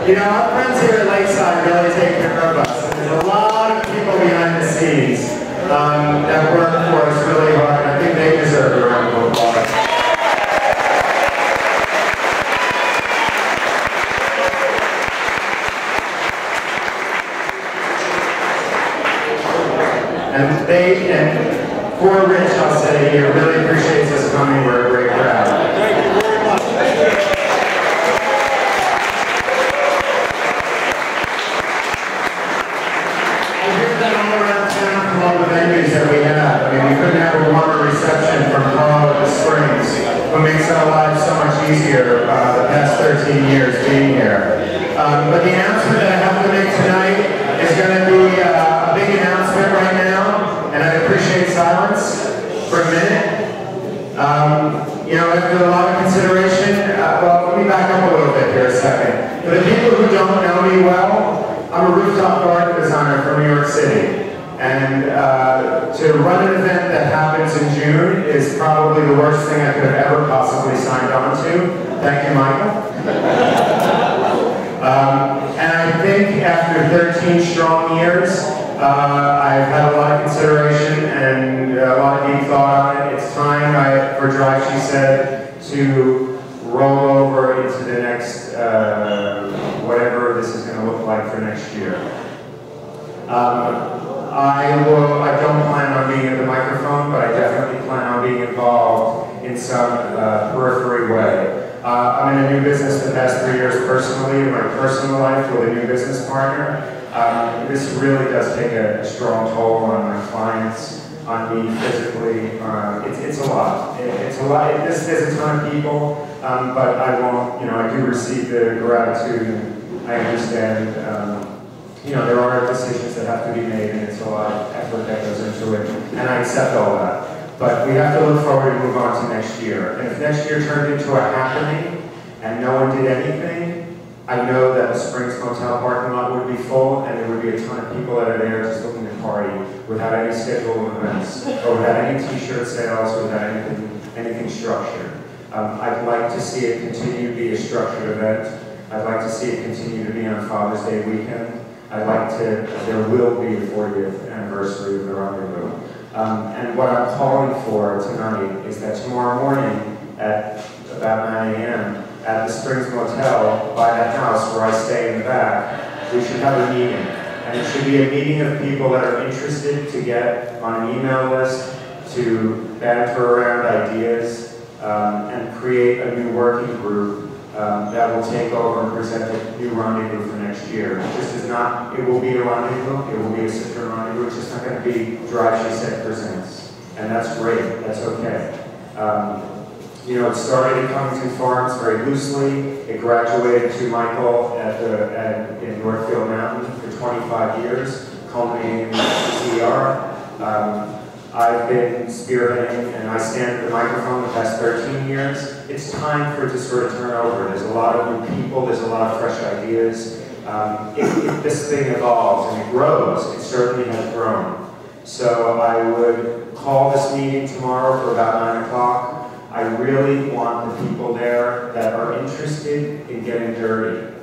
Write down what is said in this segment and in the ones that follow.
You know, our friends here at Lakeside really take care of us. And there's a lot of people behind the scenes that work for us really hard. I think they deserve a round of applause. And for Rich, I'll say, he really appreciates us coming. We're a great crowd. Thank you very much. I hear that all around town from all the venues that we have. I mean, we couldn't have a warmer reception from Paul at the Springs, who makes our lives so much easier the past 13 years being here. But the announcement that I have to make tonight is going to be a big announcement right now, and I appreciate silence for a minute. You know, after a lot of consideration, well, let me back up a little bit here a second. For the people who don't know me well, I'm a rooftop garden designer from New York City. And to run an event that happens in June is probably the worst thing I could have ever possibly signed on to. Thank you, Michael. And I think after 13 strong years, I've had a lot of consideration and a lot of deep thought on it. It's time for Drive, she said, to roll over into the next, whatever this is going to look like for next year. I don't plan on being at the microphone, but I definitely plan on being involved in some periphery way. I'm in a new business the past 3 years personally, in my personal life with a new business partner. This really does take a strong toll on my clients, on me physically. It's a lot. It's a lot. There's a ton of people, but I won't, you know, I do receive the gratitude, and I understand, you know, there are decisions that have to be made, and it's a lot of effort that goes into it, and I accept all that. But we have to look forward and move on to next year. And if next year turned into a happening and no one did anything, I know that the Springs Motel parking lot would be full and there would be a ton of people that are there just looking to party without any scheduled events, or without any t-shirt sales, or without anything structured. I'd like to see it continue to be a structured event. I'd like to see it continue to be on Father's Day weekend. There will be a 40th anniversary of the Rendezvous. And what I'm calling for tonight is that tomorrow morning at about 9 a.m. at the Springs Motel by the house where I stay in the back, we should have a meeting. And it should be a meeting of people that are interested to get on an email list, to banter around ideas, and create a new working group that will take over and present a new rendezvous for next year. This is not, it will be a rendezvous, it will be a Citroën rendezvous, it's just not going to be Drive, She Said presents. And that's great, that's okay. You know, it started at Covington Farms very loosely. It graduated to Michael in Northfield Mountain for 25 years, culminating in CR. I've been spearheading, and I stand at the microphone the past 13 years. It's time for it to sort of turn over. There's a lot of new people, there's a lot of fresh ideas. If this thing evolves and it grows, it certainly has grown. So I would call this meeting tomorrow for about 9 o'clock. I really want the people there that are interested in getting dirty.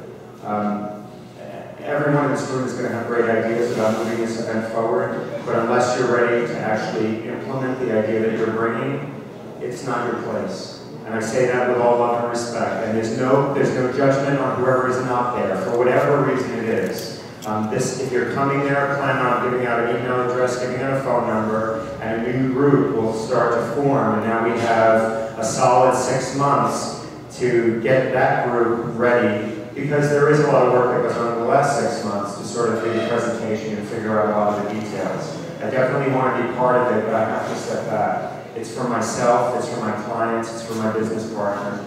Everyone in this room is going to have great ideas about moving this event forward, but unless you're ready to actually implement the idea that you're bringing, it's not your place. And I say that with all love and respect. And there's no judgment on whoever is not there, for whatever reason it is. If you're coming there, plan on giving out an email address, giving out a phone number, and a new group will start to form. And now we have a solid 6 months to get that group ready, because there is a lot of work that goes on in the last 6 months to sort of do the presentation and figure out a lot of the details. I definitely want to be part of it, but I have to step back. It's for myself, it's for my clients, it's for my business partner.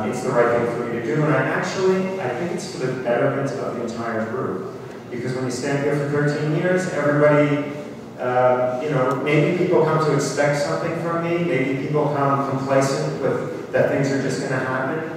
It's the right thing for me to do, and I think it's for the betterment of the entire group. Because when you stand here for 13 years, everybody, you know, maybe people come to expect something from me, maybe people come complacent with that things are just going to happen.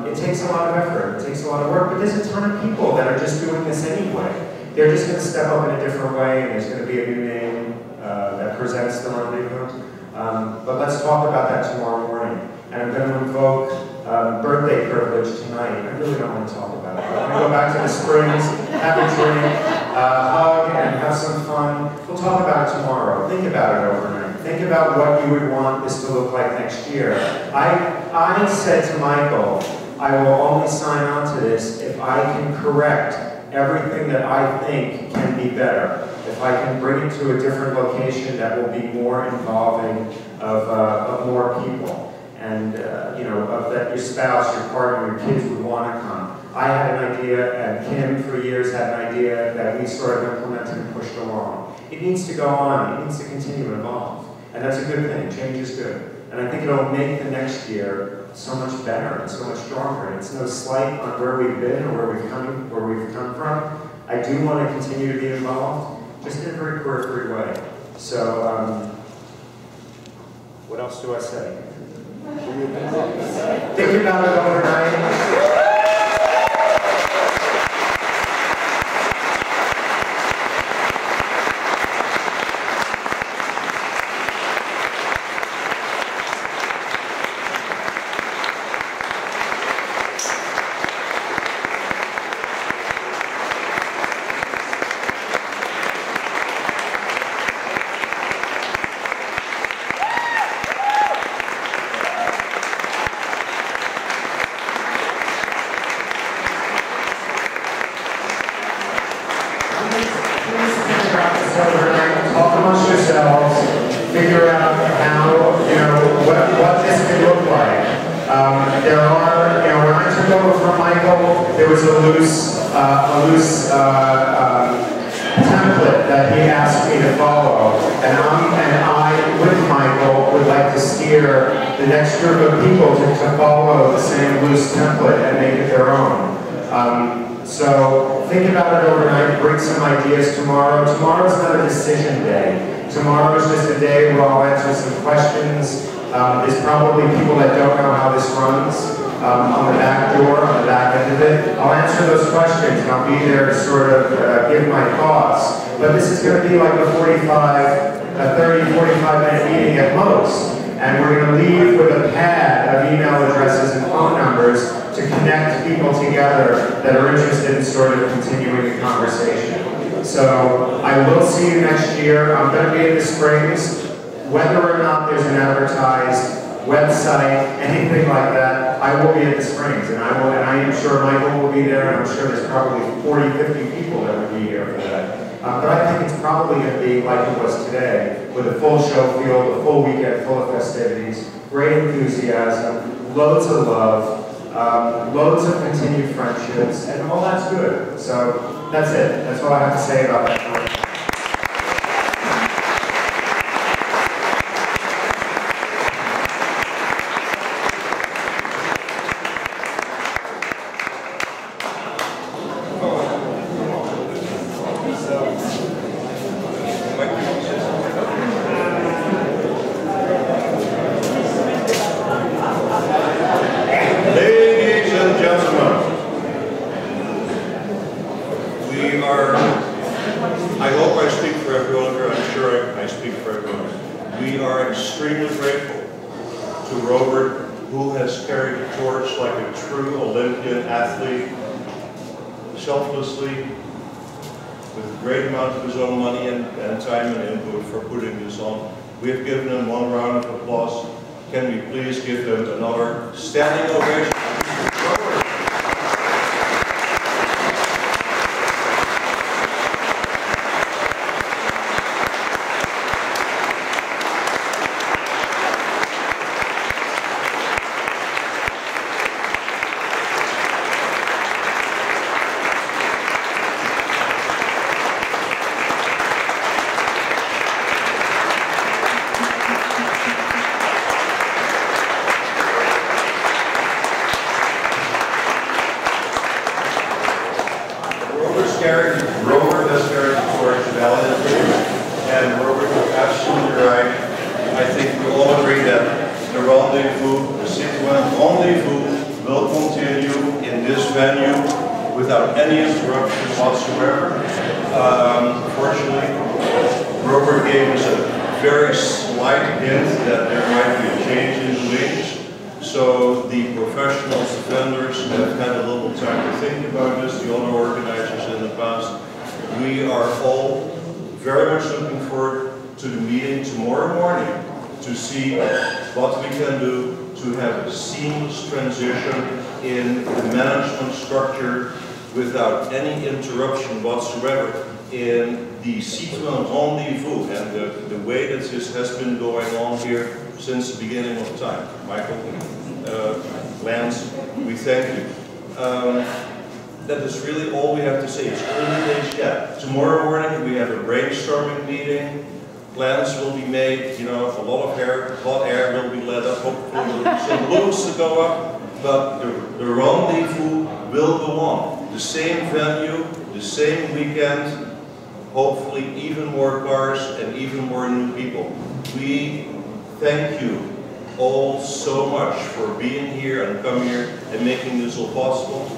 It takes a lot of effort, it takes a lot of work, but there's a ton of people that are just doing this anyway. They're just going to step up in a different way, and there's going to be a new name that presents the rendezvous. But let's talk about that tomorrow morning. And I'm going to invoke birthday privilege tonight. I really don't want to talk about it. I'm going to go back to the Springs, have a drink, hug, and have some fun. We'll talk about it tomorrow. Think about it overnight. Think about what you would want this to look like next year. I said to Michael, I will only sign on to this if I can correct everything that I think can be better. If I can bring it to a different location that will be more involving of more people. And you know, of that your spouse, your partner, your kids would want to come. I had an idea, and Kim for years had an idea that we sort of implemented and pushed along. It needs to go on, it needs to continue to evolve. And that's a good thing, change is good. And I think it'll make the next year so much better and so much stronger. And it's no slight on where we've been or where we've come from. I do want to continue to be involved, just in a very periphery way. So, what else do I say? Think about it overnight. Talk amongst yourselves, figure out how, you know, what this could look like. There are, you know, when I took over from Michael, there was a loose template that he asked me to follow, and I, with Michael, would like to steer the next group of people to follow the same loose template and make it their own. So think about it overnight, bring some ideas tomorrow. Tomorrow's not a decision day. Tomorrow's just a day where I'll answer some questions. There's probably people that don't know how this runs on the back door, on the back end of it. I'll answer those questions and I'll be there to sort of give my thoughts. But this is going to be like a 30, 45-minute meeting at most. And we're going to leave with a pad of email addresses and phone numbers to connect people together that are interested in sort of continuing the conversation. So I will see you next year. I'm going to be in the Springs. Whether or not there's an advertised website, anything like that, I will be at the Springs. And I am sure Michael will be there, and I'm sure there's probably 40, 50 people that will be here for that. But I think it's probably going to be like it was today, with a full show field, a full weekend full of festivities, great enthusiasm, loads of love, loads of continued friendships, and all that's good. So that's it. That's all I have to say about that. I hope I speak for everyone here. I'm sure I speak for everyone. We are extremely grateful to Robert, who has carried the torch like a true Olympian athlete, selflessly, with a great amount of his own money and time and input for putting this on. We have given him one round of applause. Can we please give him another standing ovation? Robert has carried the torch valiantly, and Robert was absolutely right. I think we all agree that the Rendezvous, the Citroën Rendezvous, will continue in this venue without any interruption whatsoever. Fortunately, Robert gave us a very slight hint that there might be a change in the wings, So the professionals, the vendors have had a little time to think about this, the other organizers in the past. We are all very much looking forward to the meeting tomorrow morning to see what we can do to have a seamless transition in the management structure without any interruption whatsoever in the Citroën Rendezvous and the way that this has been going on here since the beginning of time. Michael, Lance, we thank you. That is really all we have to say. It's early days yet. Tomorrow morning we have a brainstorming meeting. Plans will be made, you know, a lot of hot air will be let up, hopefully some balloons to go up, but the rendezvous will go on. The same venue, the same weekend, hopefully even more cars and even more new people. We thank you all so much for being here and coming here and making this all possible.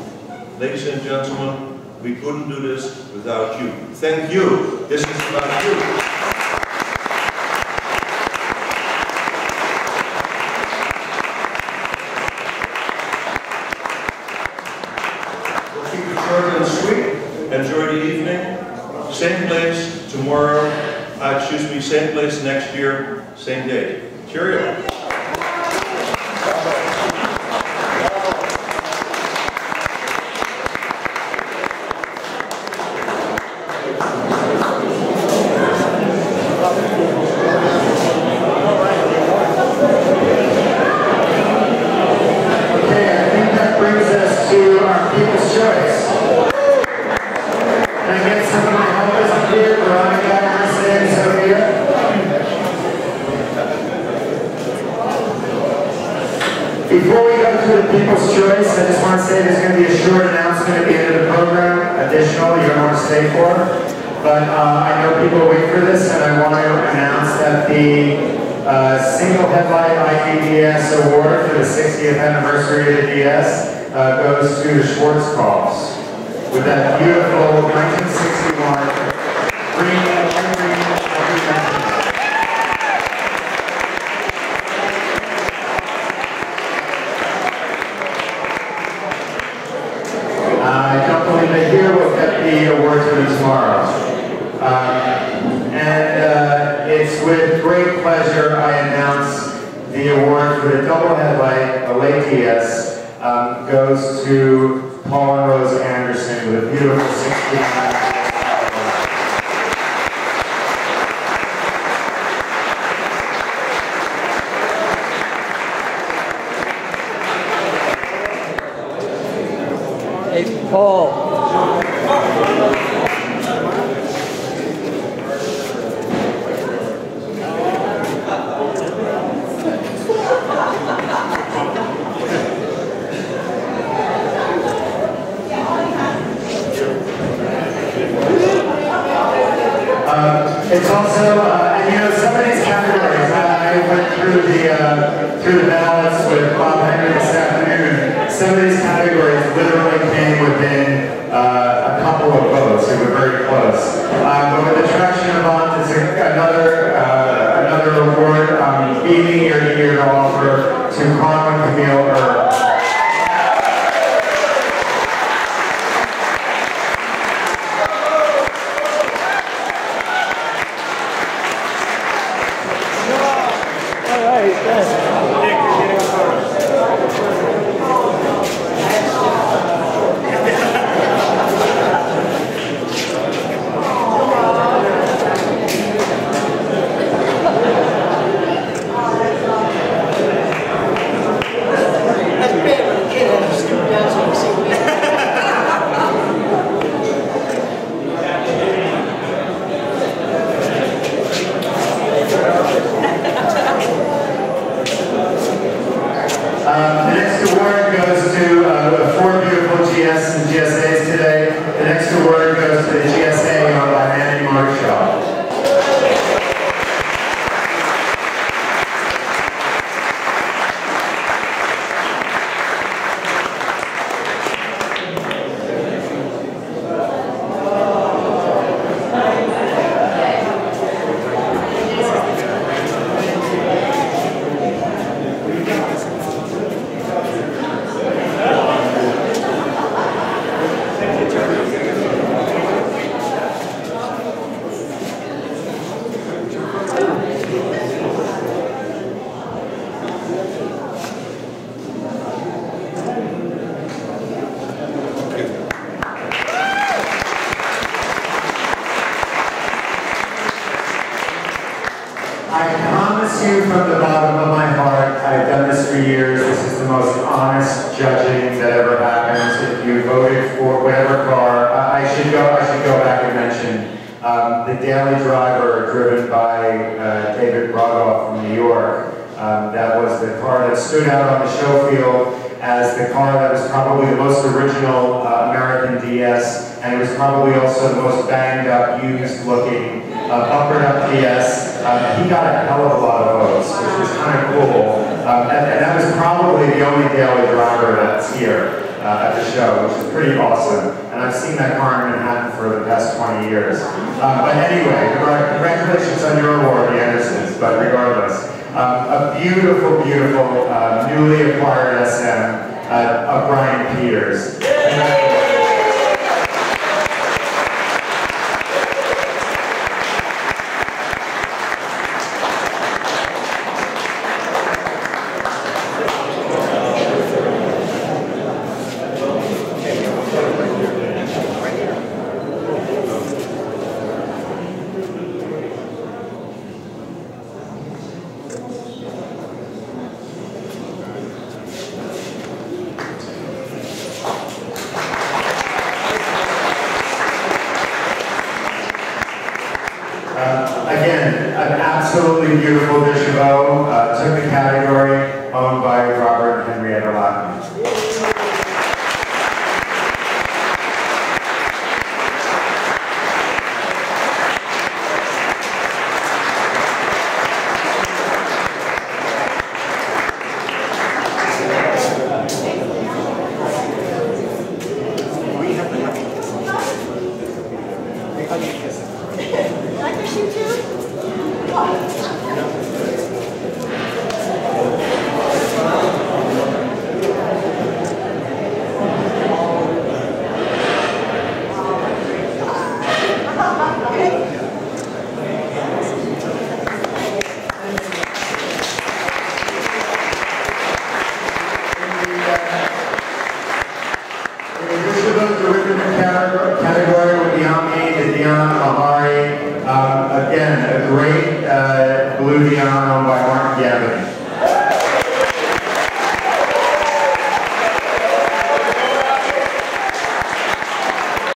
Ladies and gentlemen, we couldn't do this without you. Thank you. This is about you. We'll keep it short and sweet. Enjoy the evening. Same place tomorrow. Same place next year, same date. Cheerio. Before we go to the People's Choice, I just want to say there's going to be a short announcement at the end of the program, additional, you're going to want to stay for. But I know people wait for this, and I want to announce that the Single Headlight IDDS Award for the 60th anniversary of the DS goes to the Schwarzkopfs with that beautiful 1961 green. I don't believe they're here. We'll get the award to them tomorrow. It's with great pleasure I announce the award for the double headlight, the late DS, goes to Paul and Rose Anderson with a beautiful 69. Hey, Paul. It's also, and you know, some of these categories, I went through the ballots with Bob Henry this afternoon. Some of these categories literally came within a couple of votes. They were very close. But with the traction of on, it's another award, being here to offer to Conway Camille Earl. bottom of my heart, I've done this for years. This is the most honest judging that ever happens. If you voted for whatever car, I should go back and mention the Daily Driver, driven by David Brogoff from New York. That was the car that stood out on the show field as the car that was probably the most original American DS, and it was probably also the most banged up, used looking, bumpered up DS. He got a hell of a lot of votes, which was kind of cool. And that was probably the only Daily Driver that's here at the show, which is pretty awesome. And I've seen that car in Manhattan for the past 20 years. But anyway, congratulations on your award, the Andersons, but regardless. A beautiful, beautiful, newly acquired SM of Brian Peters. Again, an absolutely beautiful Rendezvous. Took the category, owned by Robert and Henrietta Lackman. Category with Yami, Diana, Amari. Again,